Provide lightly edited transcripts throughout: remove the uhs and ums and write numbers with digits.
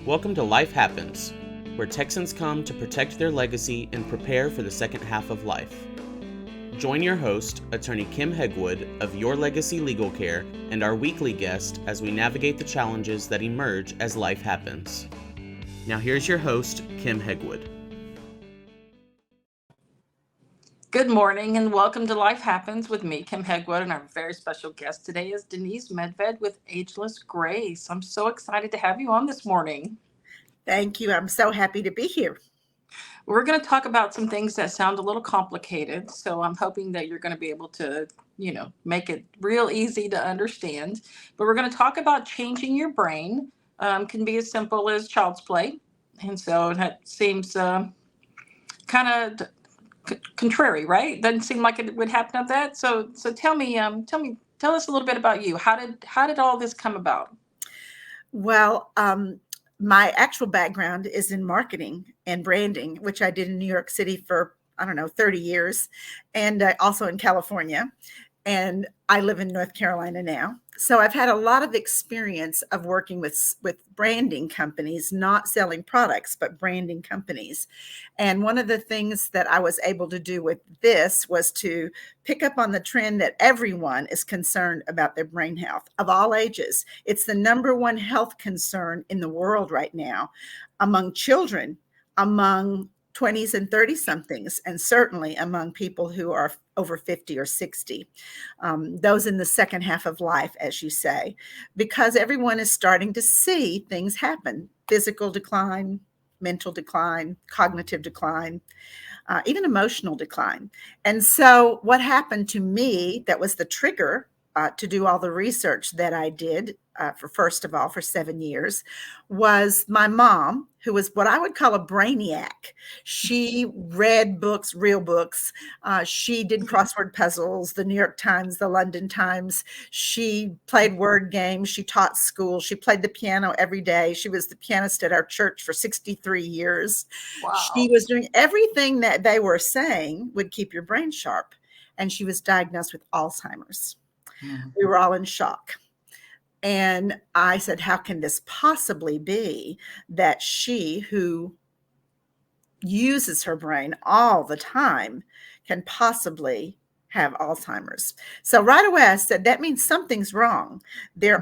Welcome to Life Happens, where Texans come to protect their legacy and prepare for the second half of life. Join your host, attorney Kim Hegwood of Your Legacy Legal Care, and our weekly guest as we navigate the challenges that emerge as life happens. Now here's your host, Kim Hegwood. Good morning and welcome to Life Happens with me, Kim Hegwood, and our very special guest today is Denise Medved with Ageless Grace. I'm so excited to have you on this morning. Thank you. I'm so happy to be here. We're going to talk about some things that sound a little complicated, so I'm hoping that you're going to be able to, make it real easy to understand. But we're going to talk about changing your brain. Can be as simple as child's play, and so that seems kind of contrary, right? Doesn't seem like it would happen of that. So tell us a little bit about you. How did all this come about? Well, my actual background is in marketing and branding, which I did in New York City for, 30 years, and also in California. And I live in North Carolina now. So I've had a lot of experience of working with branding companies, not selling products, but branding companies. And one of the things that I was able to do with this was to pick up on the trend that everyone is concerned about their brain health of all ages. It's the number one health concern in the world right now among children, among 20s and 30 somethings, and certainly among people who are over 50 or 60, those in the second half of life, as you say, because everyone is starting to see things happen: physical decline, mental decline, cognitive decline, even emotional decline. And so what happened to me that was the trigger to do all the research that I did for 7 years was my mom, who was what I would call a brainiac. She read books, real books. She did crossword puzzles, the New York Times, the London Times. She played word games. She taught school. She played the piano every day. She was the pianist at our church for 63 years. Wow. She was doing everything that they were saying would keep your brain sharp. And she was diagnosed with Alzheimer's. Mm-hmm. We were all in shock. And I said, how can this possibly be that she, who uses her brain all the time, can possibly have Alzheimer's? So right away I said, that means something's wrong. The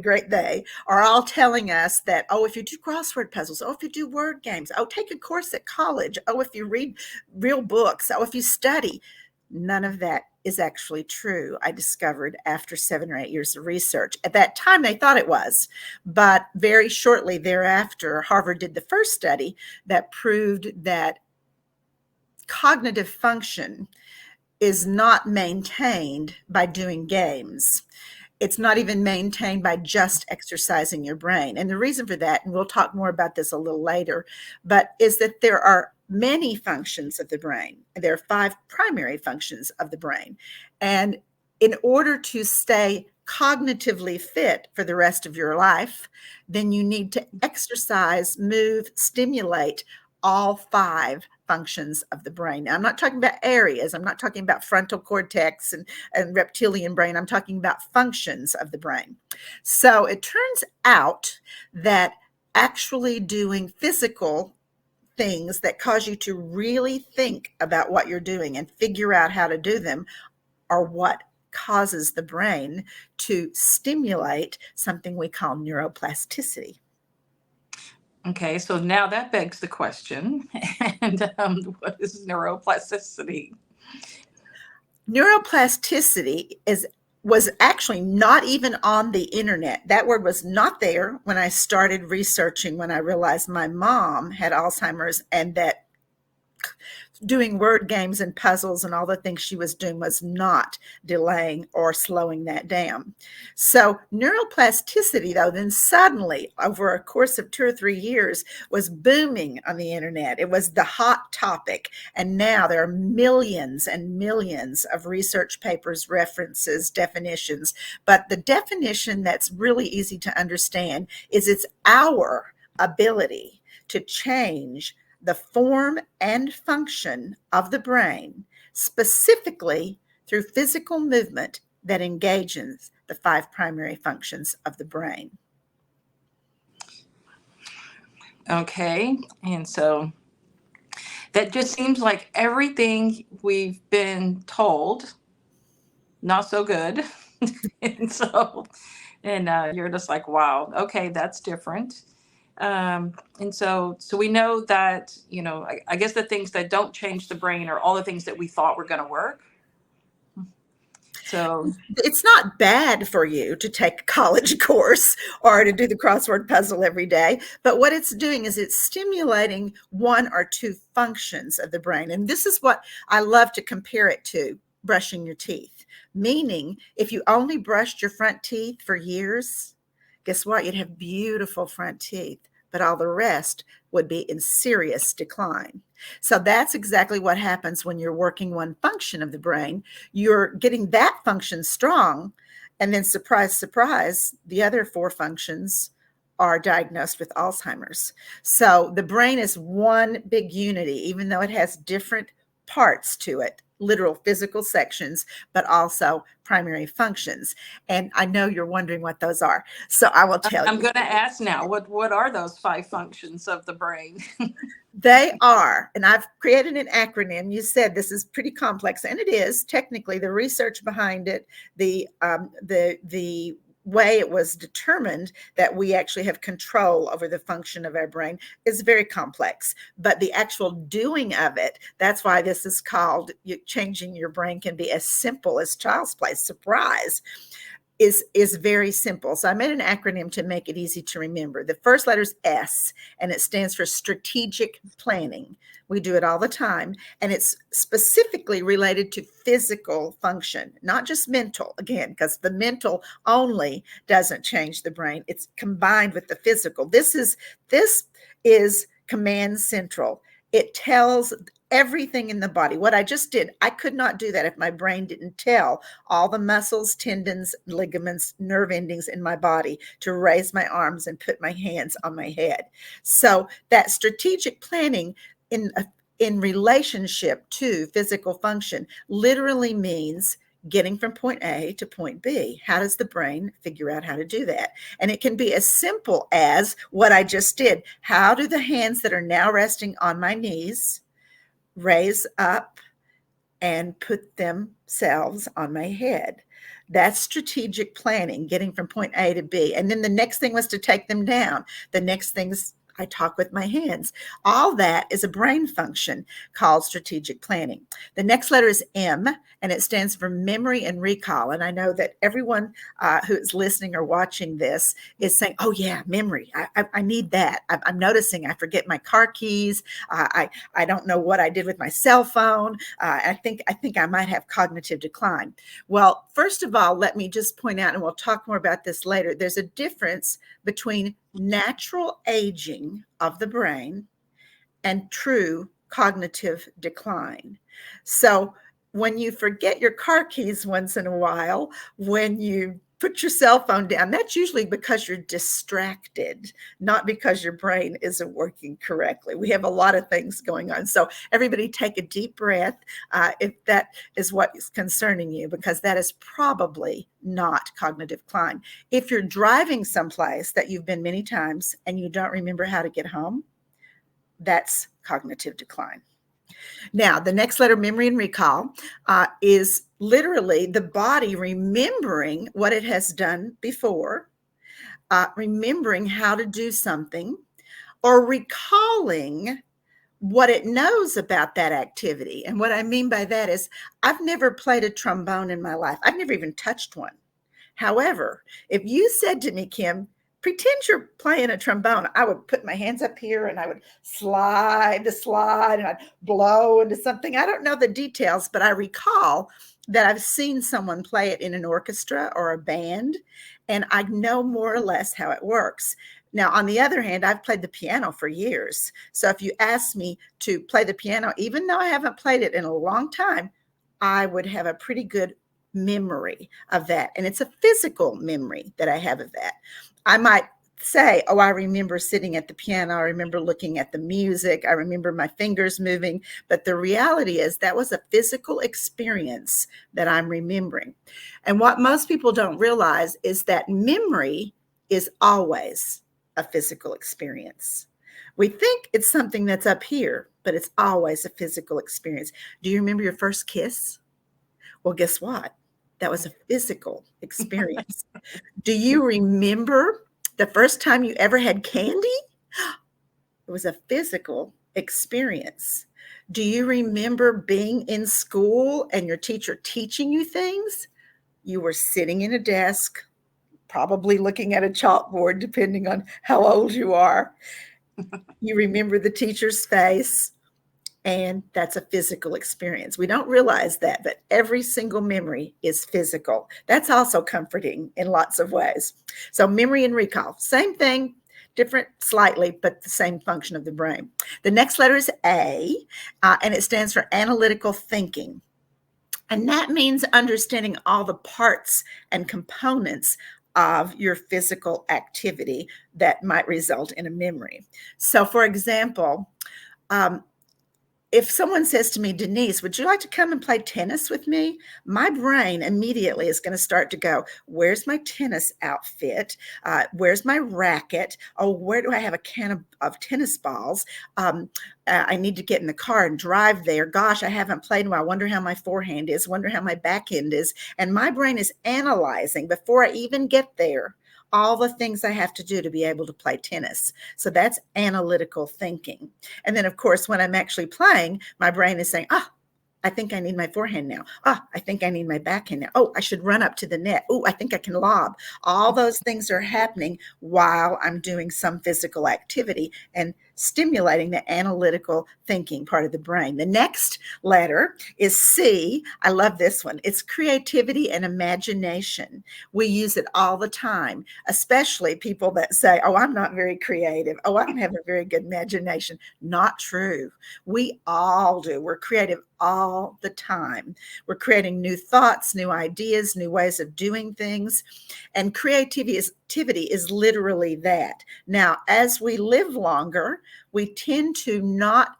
great they, are all telling us that, oh, if you do crossword puzzles, oh, if you do word games, oh, take a course at college, oh, if you read real books, oh, if you study. None of that is actually true, I discovered after 7 or 8 years of research. At that time, they thought it was, but very shortly thereafter, Harvard did the first study that proved that cognitive function is not maintained by doing games. It's not even maintained by just exercising your brain. And the reason for that, and we'll talk more about this a little later, but is that there are many functions of the brain. There are 5 primary functions of the brain. And in order to stay cognitively fit for the rest of your life, then you need to exercise, move, stimulate all 5 functions of the brain. Now, I'm not talking about areas. I'm not talking about frontal cortex and reptilian brain. I'm talking about functions of the brain. So it turns out that actually doing physical things that cause you to really think about what you're doing and figure out how to do them are what causes the brain to stimulate something we call neuroplasticity. Okay, so now that begs the question, and what is neuroplasticity? Neuroplasticity was actually not even on the internet. That word was not there when I started researching, when I realized my mom had Alzheimer's and that doing word games and puzzles and all the things she was doing was not delaying or slowing that down. So neuroplasticity, though, then suddenly over a course of 2 or 3 years was booming on the internet. It was the hot topic. And now there are millions and millions of research papers, references, definitions. But the definition that's really easy to understand is it's our ability to change the form and function of the brain, specifically through physical movement that engages the 5 primary functions of the brain. Okay. And so that just seems like everything we've been told, not so good. And so, and you're just like, wow, okay, that's different. And so we know that, I guess the things that don't change the brain are all the things that we thought were going to work. So It's not bad for you to take a college course or to do the crossword puzzle every day, but what it's doing is it's stimulating one or two functions of the brain. And this is what I love to compare it to brushing your teeth. Meaning, if you only brushed your front teeth for years, guess what? You'd have beautiful front teeth, but all the rest would be in serious decline. So that's exactly what happens when you're working one function of the brain. You're getting that function strong, and then surprise, surprise, the other four functions are diagnosed with Alzheimer's. So the brain is one big unity, even though it has different parts to it, literal physical sections, but also primary functions. And I know you're wondering what those are. So I will tell I'm you. going to ask now, what are those 5 functions of the brain? They are, and I've created an acronym. You said this is pretty complex, and it is technically. The research behind it, the way it was determined that we actually have control over the function of our brain is very complex. But the actual doing of it, that's why this is called changing your brain, can be as simple as child's play. Surprise. Is very simple. So I made an acronym to make it easy to remember. The first letter is S, and it stands for strategic planning. We do it all the time, and it's specifically related to physical function, not just mental, again, because the mental only doesn't change the brain. It's combined with the physical. This is command central. It tells everything in the body. What I just did, I could not do that if my brain didn't tell all the muscles, tendons, ligaments, nerve endings in my body to raise my arms and put my hands on my head. So that strategic planning in relationship to physical function literally means getting from point A to point B. How does the brain figure out how to do that? And it can be as simple as what I just did. How do the hands that are now resting on my knees raise up and put themselves on my head? That's strategic planning, getting from point A to B. And then the next thing was to take them down. The next thing's I talk with my hands. All that is a brain function called strategic planning. The next letter is M, and it stands for memory and recall. And I know that everyone who is listening or watching this is saying, oh yeah, memory. I need that. I'm noticing I forget my car keys. I don't know what I did with my cell phone. I think I might have cognitive decline. Well, first of all, let me just point out, and we'll talk more about this later, there's a difference between natural aging of the brain and true cognitive decline. So when you forget your car keys once in a while, when you put your cell phone down, that's usually because you're distracted, not because your brain isn't working correctly. We have a lot of things going on. So everybody take a deep breath if that is what is concerning you, because that is probably not cognitive decline. If you're driving someplace that you've been many times and you don't remember how to get home, that's cognitive decline. Now, the next letter, memory and recall, is literally the body remembering what it has done before, remembering how to do something, or recalling what it knows about that activity. And what I mean by that is I've never played a trombone in my life. I've never even touched one. However, if you said to me, Kim, pretend you're playing a trombone, I would put my hands up here and I would slide and I'd blow into something. I don't know the details, but I recall that I've seen someone play it in an orchestra or a band, and I know more or less how it works. Now, on the other hand, I've played the piano for years. So if you ask me to play the piano, even though I haven't played it in a long time, I would have a pretty good memory of that. And it's a physical memory that I have of that. I might say, oh, I remember sitting at the piano. I remember looking at the music. I remember my fingers moving. But the reality is that was a physical experience that I'm remembering. And what most people don't realize is that memory is always a physical experience. We think it's something that's up here, but it's always a physical experience. Do you remember your first kiss? Well, guess what? That was a physical experience. Do you remember the first time you ever had candy? It was a physical experience. Do you remember being in school and your teacher teaching you things? You were sitting in a desk, probably looking at a chalkboard, depending on how old you are. You remember the teacher's face, and that's a physical experience. We don't realize that, but every single memory is physical. That's also comforting in lots of ways. So memory and recall, same thing, different slightly, but the same function of the brain. The next letter is A, and it stands for analytical thinking. And that means understanding all the parts and components of your physical activity that might result in a memory. So, for example, if someone says to me, Denise, would you like to come and play tennis with me? My brain immediately is going to start to go, where's my tennis outfit? Where's my racket? Oh, where do I have a can of tennis balls? I need to get in the car and drive there. Gosh, I haven't played in a while. I wonder how my forehand is. Wonder how my backhand is. And my brain is analyzing before I even get there all the things I have to do to be able to play tennis. So that's analytical thinking. And then, of course, when I'm actually playing, my brain is saying, I think I need my forehand now. I think I need my backhand now. Oh, I should run up to the net. Oh, I think I can lob. All those things are happening while I'm doing some physical activity and stimulating the analytical thinking part of the brain. The next letter is C. I love this one. It's creativity and imagination. We use it all the time, especially people that say, oh, I'm not very creative. Oh, I don't have a very good imagination. Not true. We all do. We're creative all the time. We're creating new thoughts, new ideas, new ways of doing things. And creativity is literally that. Now, as we live longer, we tend to not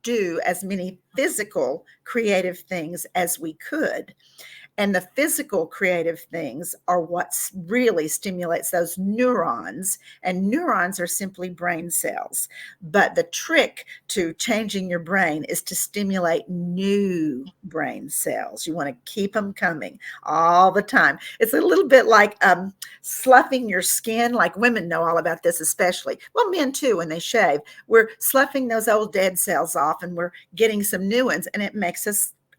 do as many physical creative things as we could. And the physical creative things are what really stimulates those neurons. And neurons are simply brain cells. But the trick to changing your brain is to stimulate new brain cells. You want to keep them coming all the time. It's a little bit like sloughing your skin. Like women know all about this, especially. Well, men too, when they shave. We're sloughing those old dead cells off and we're getting some new ones. And it makes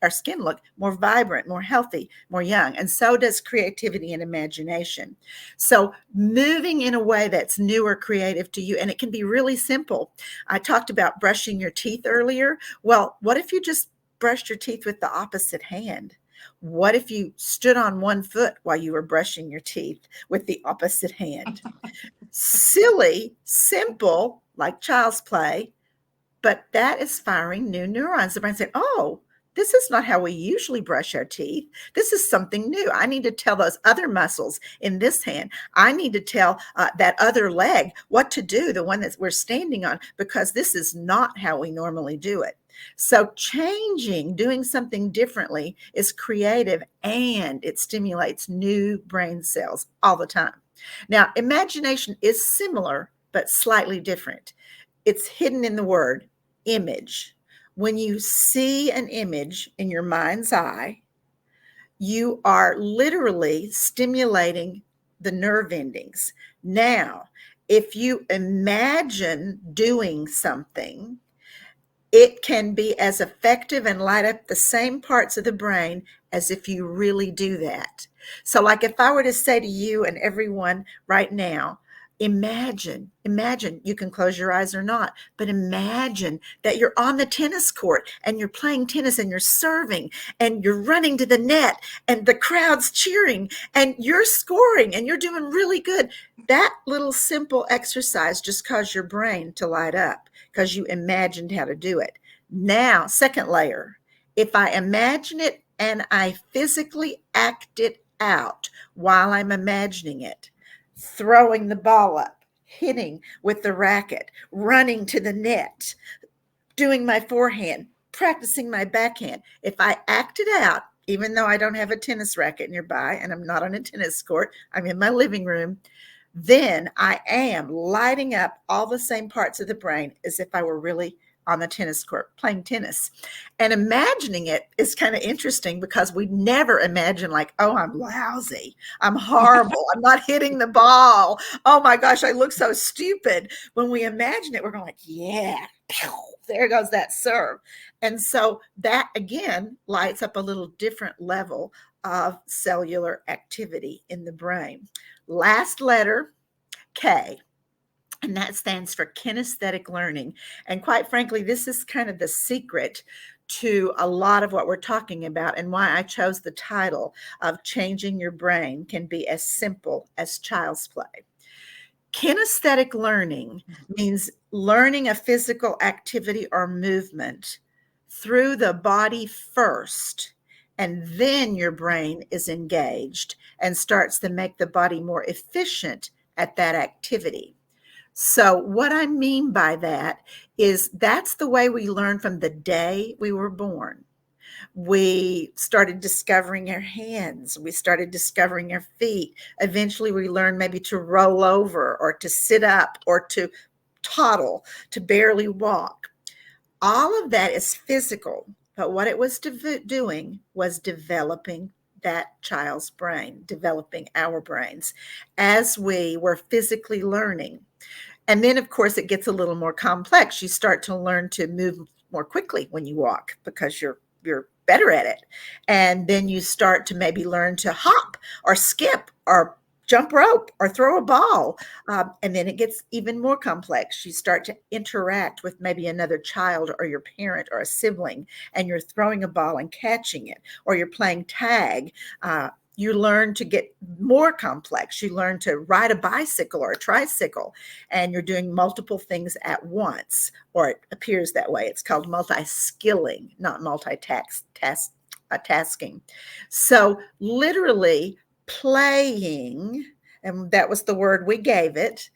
our skin look more vibrant, more healthy, more young. And so does creativity and imagination. So moving in a way that's new or creative to you, and it can be really simple. I talked about brushing your teeth earlier. Well, what if you just brushed your teeth with the opposite hand? What if you stood on one foot while you were brushing your teeth with the opposite hand? Silly, simple, like child's play, but that is firing new neurons. The brain said, oh, this is not how we usually brush our teeth. This is something new. I need to tell those other muscles in this hand. I need to tell that other leg what to do, the one that we're standing on, because this is not how we normally do it. So changing, doing something differently is creative and it stimulates new brain cells all the time. Now, imagination is similar, but slightly different. It's hidden in the word image. When you see an image in your mind's eye, you are literally stimulating the nerve endings. Now, if you imagine doing something, it can be as effective and light up the same parts of the brain as if you really do that. So like if I were to say to you and everyone right now, imagine, you can close your eyes or not, but imagine that you're on the tennis court and you're playing tennis and you're serving and you're running to the net and the crowd's cheering and you're scoring and you're doing really good. That little simple exercise just caused your brain to light up because you imagined how to do it. Now, second layer, if I imagine it and I physically act it out while I'm imagining it, throwing the ball up, hitting with the racket, running to the net, doing my forehand, practicing my backhand. If I act it out, even though I don't have a tennis racket nearby and I'm not on a tennis court, I'm in my living room, then I am lighting up all the same parts of the brain as if I were really on the tennis court playing tennis. And imagining it is kind of interesting because we never imagine like, oh, I'm lousy, I'm horrible, I'm not hitting the ball, oh my gosh, I look so stupid. When we imagine it, we're going like, yeah, pew, there goes that serve. And so that again lights up a little different level of cellular activity in the brain. Last letter, K. And that stands for kinesthetic learning. And quite frankly, this is kind of the secret to a lot of what we're talking about, and why I chose the title of Changing Your Brain Can Be as Simple as Child's Play. Kinesthetic learning means learning a physical activity or movement through the body first, and then your brain is engaged and starts to make the body more efficient at that activity. So what I mean by that is that's the way we learn from the day we were born. We started discovering our hands. We started discovering our feet. Eventually we learned maybe to roll over or to sit up or to toddle, to barely walk. All of that is physical, but what it was doing was developing that child's brain, developing our brains as we were physically learning. And then, of course, it gets a little more complex. You start to learn to move more quickly when you walk because you're better at it. And then you start to maybe learn to hop or skip or jump rope or throw a ball. And then it gets even more complex. You start to interact with maybe another child or your parent or a sibling, and you're throwing a ball and catching it, or you're playing tag. You learn to get more complex. You learn to ride a bicycle or a tricycle, and you're doing multiple things at once, or it appears that way. It's called multi-skilling, not multitasking. So literally playing, and that was the word we gave it,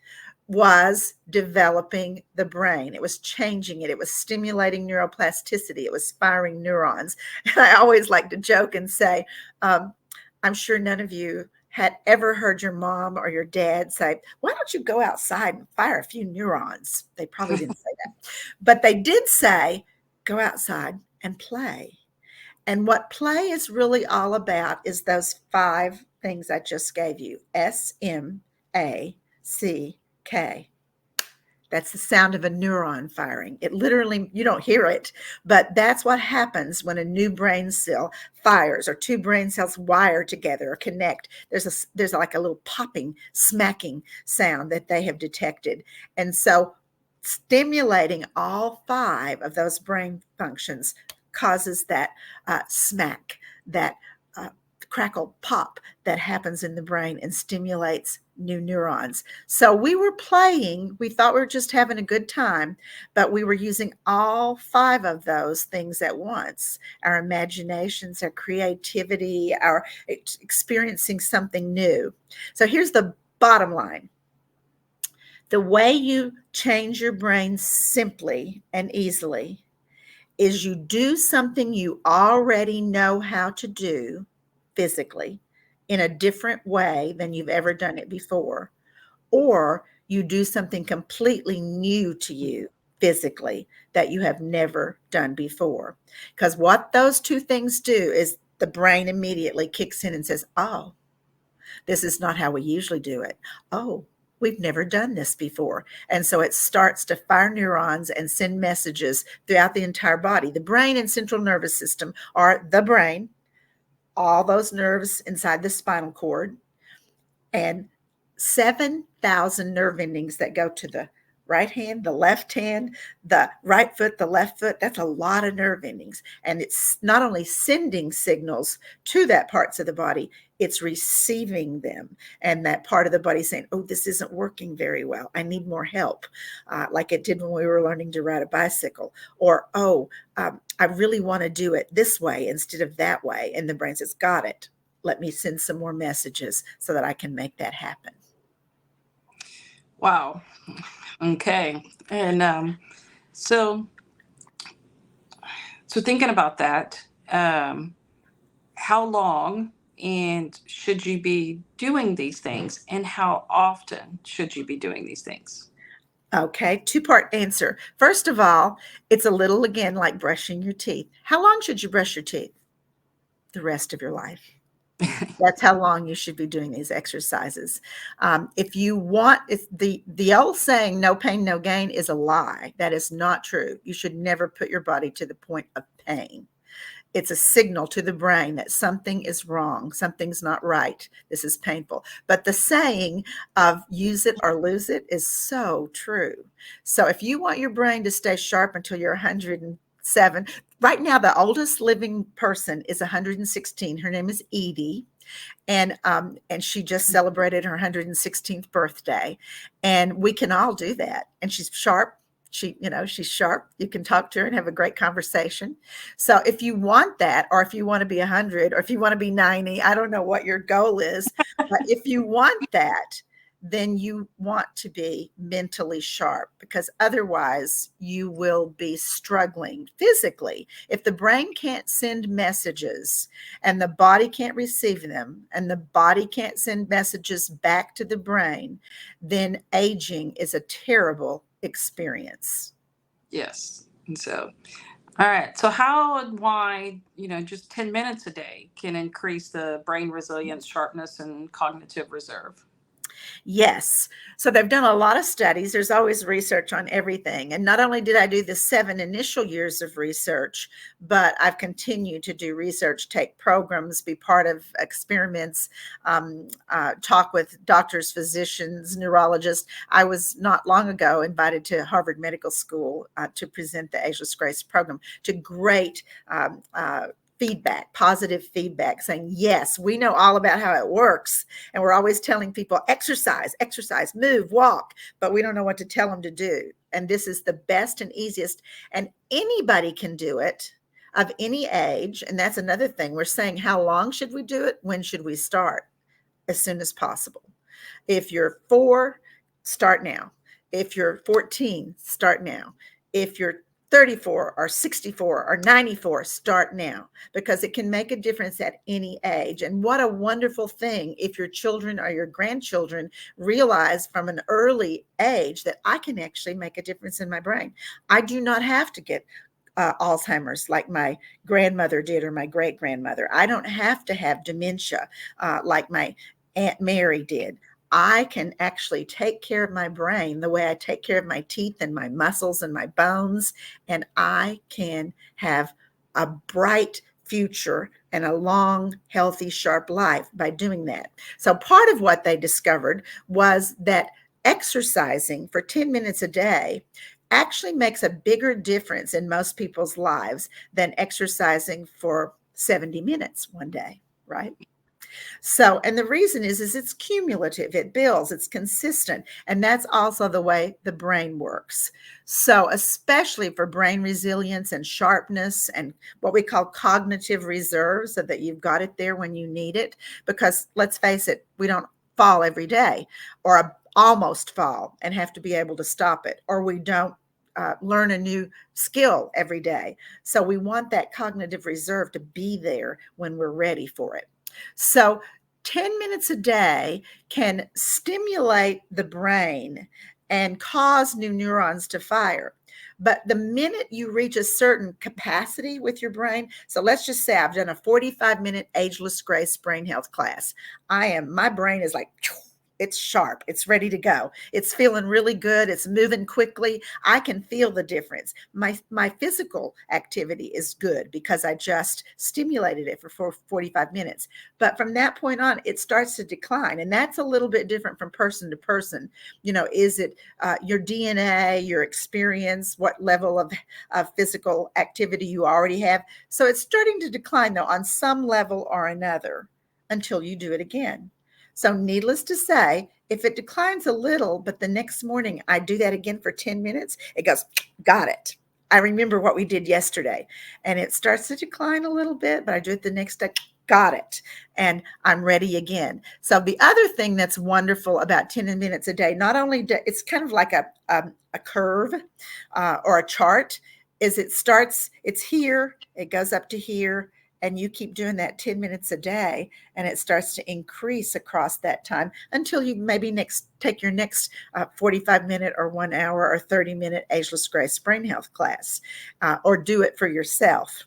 was developing the brain. It was changing it. It was stimulating neuroplasticity. It was firing neurons. And I always like to joke and say, I'm sure none of you had ever heard your mom or your dad say, why don't you go outside and fire a few neurons? They probably didn't say that. But they did say, go outside and play. And what play is really all about is those 5 things I just gave you. SMACK. That's the sound of a neuron firing. It literally, you don't hear it, but that's what happens when a new brain cell fires, or 2 brain cells wire together or connect. There's like a little popping, smacking sound that they have detected. And so stimulating all 5 of those brain functions causes that smack, that crackle pop that happens in the brain and stimulates new neurons. So we were playing, we thought we were just having a good time, but we were using all 5 of those things at once. Our imaginations, our creativity, our experiencing something new. So here's the bottom line. The way you change your brain simply and easily is you do something you already know how to do physically in a different way than you've ever done it before, or you do something completely new to you physically that you have never done before. Because what those 2 things do is the brain immediately kicks in and says, oh, this is not how we usually do it. Oh, we've never done this before. And so it starts to fire neurons and send messages throughout the entire body. The brain and central nervous system are the brain, all those nerves inside the spinal cord, and 7,000 nerve endings that go to the right hand, the left hand, the right foot, the left foot. That's a lot of nerve endings. And it's not only sending signals to that parts of the body, it's receiving them. And that part of the body saying, oh, this isn't working very well. I need more help. Like it did when we were learning to ride a bicycle. Or, I really want to do it this way instead of that way. And the brain says, got it. Let me send some more messages so that I can make that happen. Wow. Okay. And so thinking about that, how long And should you be doing these things? And how often should you be doing these things? Okay, two-part answer. First of all, it's a little, again, like brushing your teeth. How long should you brush your teeth? The rest of your life. That's how long you should be doing these exercises. If you want, it's the old saying, no pain, no gain, is a lie. That is not true. You should never put your body to the point of pain. It's a signal to the brain that something is wrong, something's not right, this is painful. But the saying of use it or lose it is so true. So if you want your brain to stay sharp until you're 107, right now the oldest living person is 116. Her name is Edie. And she just celebrated her 116th birthday. And we can all do that. And she's sharp. She's sharp. You can talk to her and have a great conversation. So if you want that, or if you want to be 100, or if you want to be 90, I don't know what your goal is, but if you want that, then you want to be mentally sharp, because otherwise you will be struggling physically. If the brain can't send messages and the body can't receive them, and the body can't send messages back to the brain, then aging is a terrible experience. Yes. And so, all right. So how and why, just 10 minutes a day can increase the brain resilience, sharpness, and cognitive reserve? Yes. So they've done a lot of studies. There's always research on everything. And not only did I do the 7 initial years of research, but I've continued to do research, take programs, be part of experiments, talk with doctors, physicians, neurologists. I was not long ago invited to Harvard Medical School to present the Ageless Grace program to great feedback, positive feedback, saying, yes, we know all about how it works. And we're always telling people, exercise, move, walk, but we don't know what to tell them to do. And this is the best and easiest, and anybody can do it of any age. And that's another thing. We're saying, how long should we do it? When should we start? As soon as possible. If you're 4, start now. If you're 14, start now. If you're 34 or 64 or 94, start now, because it can make a difference at any age. And what a wonderful thing if your children or your grandchildren realize from an early age that I can actually make a difference in my brain. I do not have to get Alzheimer's like my grandmother did or my great grandmother. I don't have to have dementia like my Aunt Mary did. I can actually take care of my brain the way I take care of my teeth and my muscles and my bones, and I can have a bright future and a long, healthy, sharp life by doing that. So part of what they discovered was that exercising for 10 minutes a day actually makes a bigger difference in most people's lives than exercising for 70 minutes one day, right? So, and the reason is it's cumulative, it builds, it's consistent. And that's also the way the brain works. So especially for brain resilience and sharpness and what we call cognitive reserve, so that you've got it there when you need it, because let's face it, we don't fall every day, or almost fall and have to be able to stop it, or we don't learn a new skill every day. So we want that cognitive reserve to be there when we're ready for it. So 10 minutes a day can stimulate the brain and cause new neurons to fire. But the minute you reach a certain capacity with your brain, so let's just say I've done a 45-minute Ageless Grace brain health class. My brain is like, it's sharp. It's ready to go. It's feeling really good. It's moving quickly. I can feel the difference. My physical activity is good because I just stimulated it for 45 minutes. But from that point on, it starts to decline. And that's a little bit different from person to person. Is it your DNA, your experience, what level of physical activity you already have? So it's starting to decline, though, on some level or another until you do it again. So needless to say, if it declines a little, but the next morning I do that again for 10 minutes, it goes, got it. I remember what we did yesterday. And it starts to decline a little bit, but I do it the next day, got it. And I'm ready again. So the other thing that's wonderful about 10 minutes a day, not only it's kind of like a curve or a chart, is it's here, it goes up to here, and you keep doing that 10 minutes a day, and it starts to increase across that time until you maybe take your next 45-minute or 1 hour or 30-minute Ageless Grace brain health class, or do it for yourself.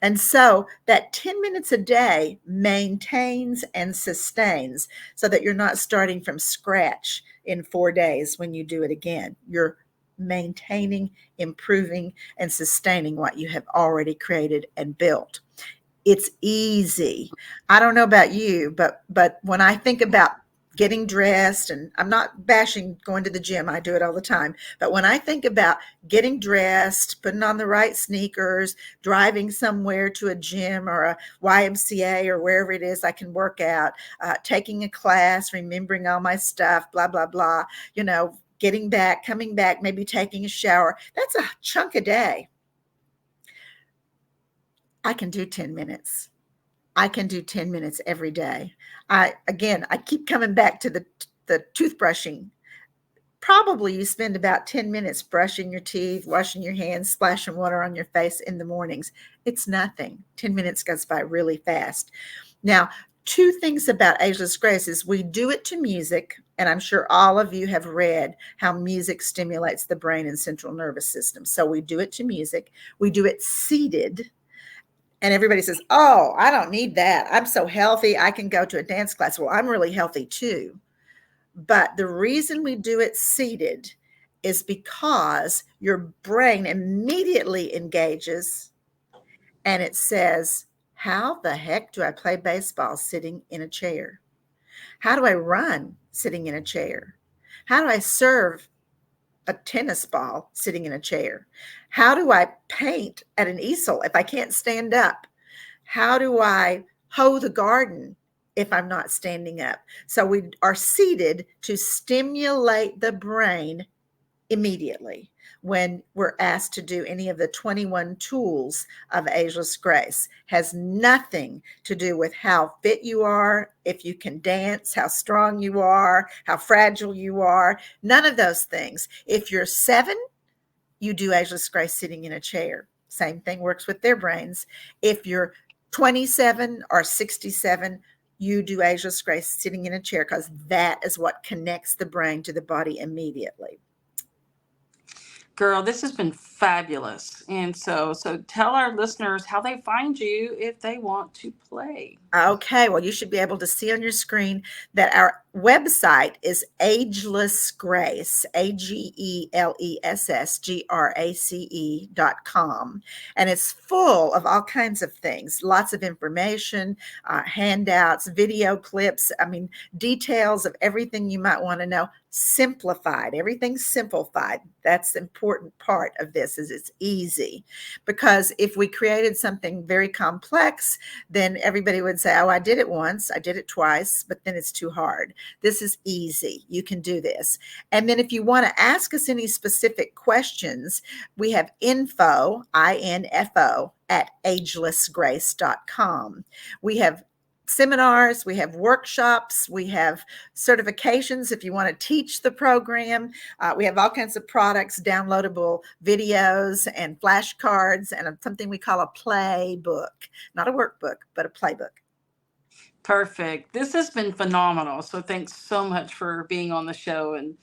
And so that 10 minutes a day maintains and sustains so that you're not starting from scratch in 4 days when you do it again. You're maintaining, improving, and sustaining what you have already created and built. It's easy. I don't know about you, but when I think about getting dressed, and I'm not bashing going to the gym, I do it all the time, but when I think about getting dressed, putting on the right sneakers, driving somewhere to a gym or a YMCA or wherever it is I can work out, taking a class, remembering all my stuff, blah, blah, blah, getting back, coming back, maybe taking a shower, that's a chunk a day. I can do 10 minutes. I can do 10 minutes every day. I keep coming back to the toothbrushing. Probably you spend about 10 minutes brushing your teeth, washing your hands, splashing water on your face in the mornings. It's nothing. 10 minutes goes by really fast. Now, 2 things about Ageless Grace is we do it to music, and I'm sure all of you have read how music stimulates the brain and central nervous system. So we do it to music. We do it seated. And everybody says, oh, I don't need that. I'm so healthy. I can go to a dance class. Well, I'm really healthy too. But the reason we do it seated is because your brain immediately engages and it says, how the heck do I play baseball sitting in a chair? How do I run sitting in a chair? How do I serve a tennis ball sitting in a chair? How do I paint at an easel if I can't stand up? How do I hoe the garden if I'm not standing up? So we are seated to stimulate the brain immediately when we're asked to do any of the 21 tools of Ageless Grace. Has nothing to do with how fit you are, if you can dance, how strong you are, how fragile you are, none of those things. If you're 7, you do Ageless Grace sitting in a chair. Same thing works with their brains. If you're 27 or 67, you do Ageless Grace sitting in a chair, because that is what connects the brain to the body immediately. Girl, this has been fabulous. And so tell our listeners how they find you if they want to play. Okay, well, you should be able to see on your screen that our website is Ageless Grace, AGELESSGRACE.com. And it's full of all kinds of things, lots of information, handouts, video clips, details of everything you might want to know. Simplified, everything's simplified. That's the important part of this, is it's easy. Because if we created something very complex, then everybody would say, oh, I did it once, I did it twice, but then it's too hard. This is easy. You can do this. And then if you want to ask us any specific questions, we have info, INFO, at agelessgrace.com. We have seminars, we have workshops, we have certifications if you want to teach the program. We have all kinds of products, downloadable videos and flashcards, and something we call a playbook. Not a workbook, but a playbook. Perfect. This has been phenomenal. So thanks so much for being on the show, and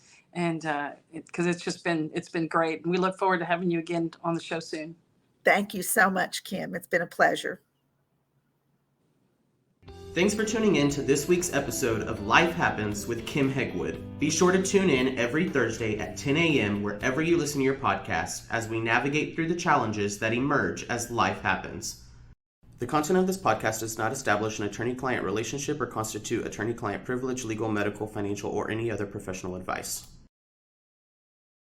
because it's been great. And we look forward to having you again on the show soon. Thank you so much, Kim. It's been a pleasure. Thanks for tuning in to this week's episode of Life Happens with Kim Hegwood. Be sure to tune in every Thursday at 10 a.m. wherever you listen to your podcast as we navigate through the challenges that emerge as life happens. The content of this podcast does not establish an attorney-client relationship or constitute attorney-client privilege, legal, medical, financial, or any other professional advice.